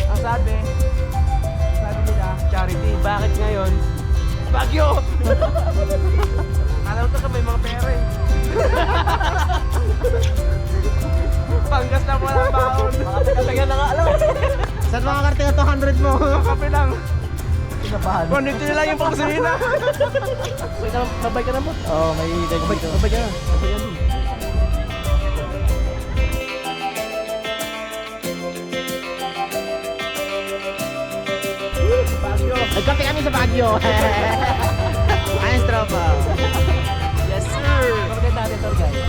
Ang sabi nila, charity. Bakit ngayon? Bagyo! Alam ko may mga pera eh. Panggas na po ng baon. Makatagal na nga alam. Saan mga karte na 200 mo? Kape lang. Inabahan. Kung dito nila yung panggasolina. Babay ka na mo? Oo, may dagdag dito. Babay ka na. Babay ka na. Bagyo. Nagkape kami sa Baguio. Ayos tropa. Yes sir. Babay natin ito guys.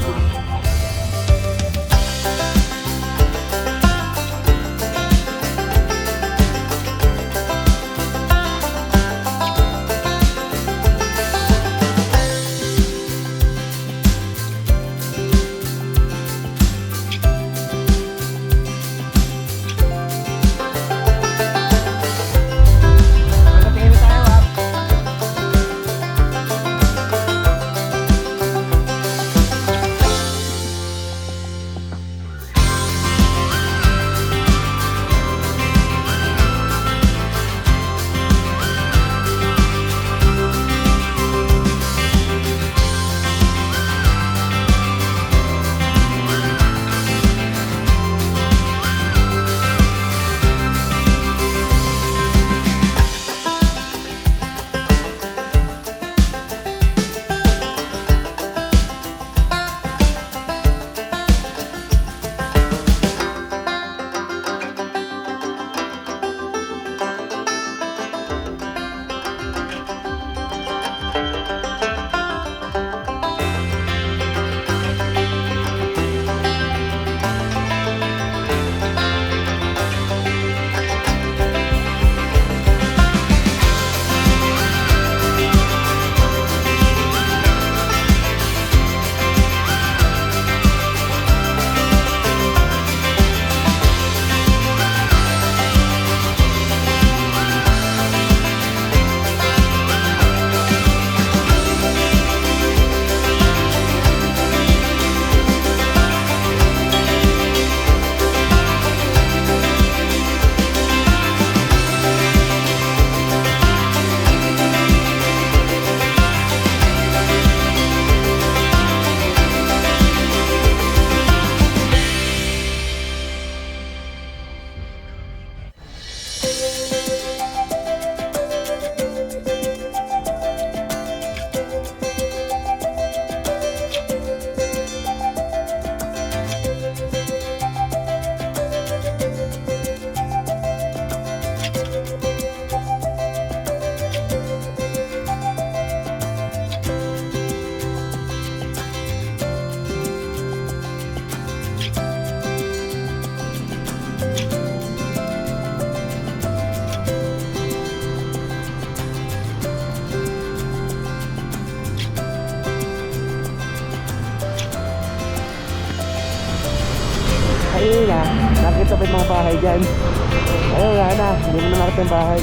Ayun na, nakita pa yung mga bahay dyan. Ayun nga na, hindi mo na nakita yung bahay.